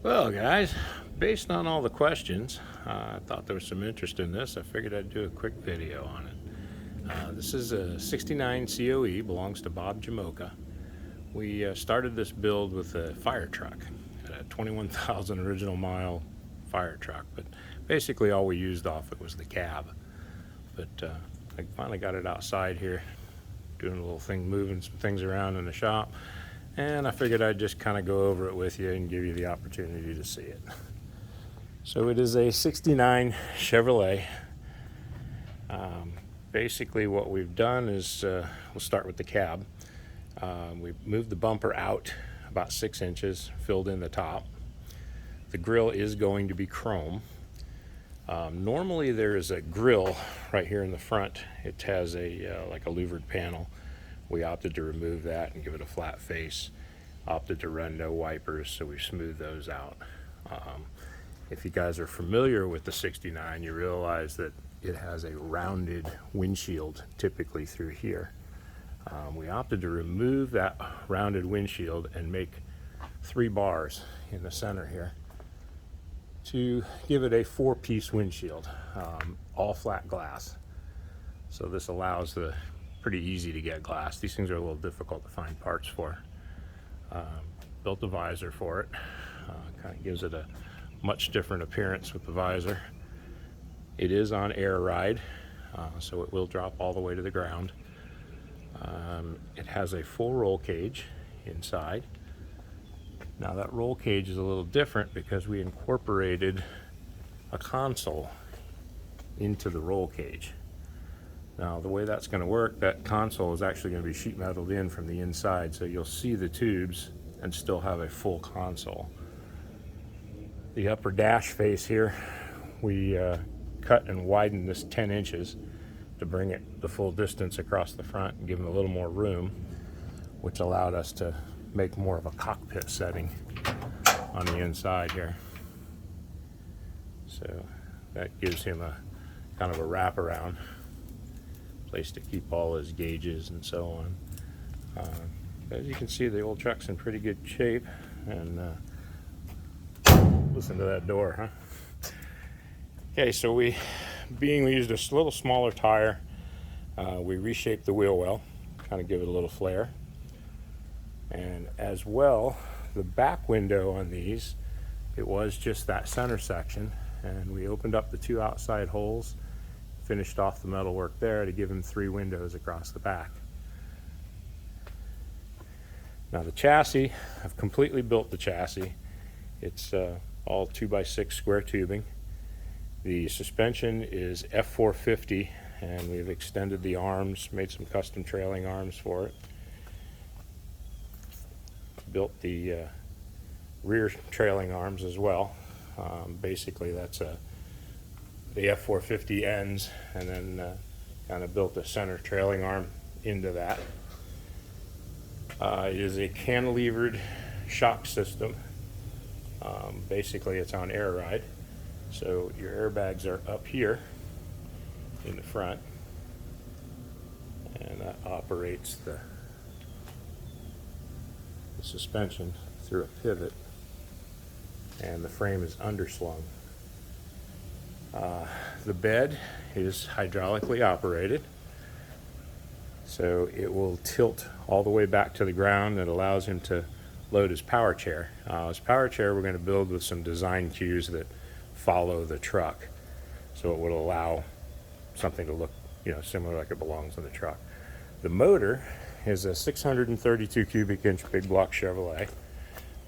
Well, guys, based on all the questions, I thought there was some interest in this. I figured I'd do a quick video on it. This is a 69 COE, belongs to Bob Jimolka. We started this build with a fire truck, a 21,000 original mile fire truck, but basically all we used off it was the cab. But I finally got it outside here, doing a little thing, moving some things around in the shop. And I figured I'd just kind of go over it with you and give you the opportunity to see it. So it is a 69 Chevrolet. Basically what we've done is, we'll start with the cab. We've moved the bumper out about 6 inches, filled in the top. The grille is going to be chrome. Normally there is a grille right here in the front. It has a like a louvered panel. We opted to remove that and give it a flat face. Opted to run no wipers, so we smoothed those out. If you guys are familiar with the 69, you realize that it has a rounded windshield typically through here. We opted to remove that rounded windshield and make 3 bars in the center here to give it a 4-piece windshield, all flat glass. So this allows the pretty easy to get glass. These things are a little difficult to find parts for. Built a visor for it. Kind of gives it a much different appearance with the visor. It is on air ride, so it will drop all the way to the ground. It has a full roll cage inside. Now that roll cage is a little different because we incorporated a console into the roll cage. Now the way that's going to work, that console is actually going to be sheet metaled in from the inside, so you'll see the tubes and still have a full console. The upper dash face here, we cut and widened this 10 inches to bring it the full distance across the front and give them a little more room, which allowed us to make more of a cockpit setting on the inside here. So that gives him a kind of a wraparound place to keep all his gauges and so on. As you can see, the old truck's in pretty good shape. And listen to that door, huh? Okay, so we used a little smaller tire. We reshaped the wheel well, kind of give it a little flare. And as well, the back window on these, it was just that center section, and we opened up the 2 outside holes, finished off the metal work there to give him 3 windows across the back. Now the chassis, I've completely built the chassis. It's all 2x6 square tubing. The suspension is F450, and we've extended the arms, made some custom trailing arms for it. Built the rear trailing arms as well. Basically that's the F450 ends, and then kind of built a center trailing arm into that. It is a cantilevered shock system. Basically it's on air ride, so your airbags are up here in the front, and that operates the suspension through a pivot, and the frame is underslung. The bed is hydraulically operated, so it will tilt all the way back to the ground. It allows him to load his power chair. His power chair we're going to build with some design cues that follow the truck, so it would allow something to look, similar, like it belongs in the truck. The motor is a 632 cubic inch big block Chevrolet.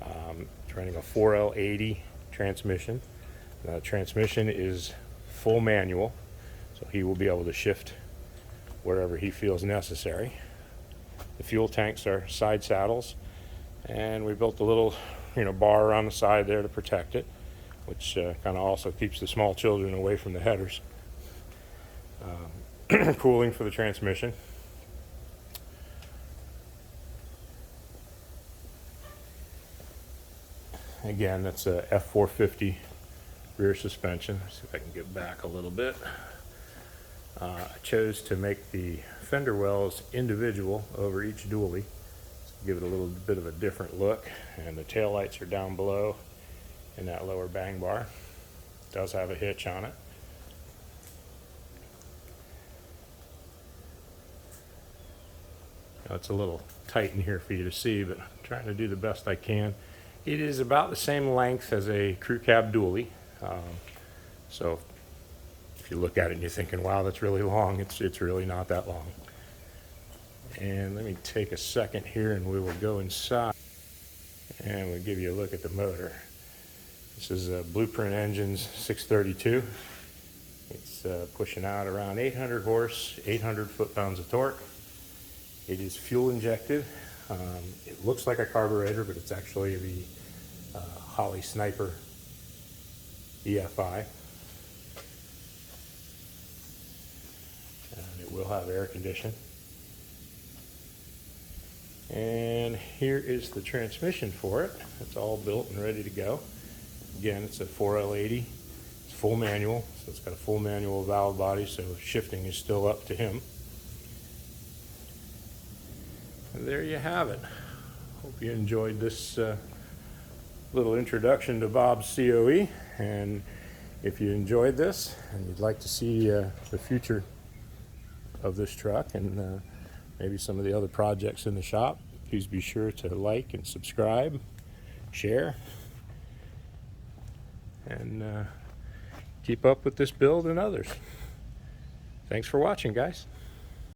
It's running a 4L80 transmission. The transmission is full manual, so he will be able to shift wherever he feels necessary. The fuel tanks are side saddles, and we built a little bar around the side there to protect it, which kind of also keeps the small children away from the headers. Cooling for the transmission. Again, that's a F450 rear suspension. Let's see if I can get back a little bit. I chose to make the fender wells individual over each dually, so give it a little bit of a different look. And the tail lights are down below, in that lower bang bar. It does have a hitch on it. Now, it's a little tight in here for you to see, but I'm trying to do the best I can. It is about the same length as a crew cab dually. So if you look at it and you're thinking, wow, that's really long, it's really not that long. And let me take a second here and we will go inside and we'll give you a look at the motor. This is Blueprint Engines 632. It's pushing out around 800 horse, 800 foot-pounds of torque. It is fuel injected. It looks like a carburetor, but it's actually the Holley Sniper EFI. And it will have air conditioning. And here is the transmission for it. It's all built and ready to go. Again, it's a 4L80. It's full manual, so it's got a full manual valve body, so shifting is still up to him. And there you have it. Hope you enjoyed this little introduction to Bob's COE. And if you enjoyed this and you'd like to see the future of this truck and maybe some of the other projects in the shop, please be sure to like and subscribe, share, and keep up with this build and others. Thanks for watching, guys.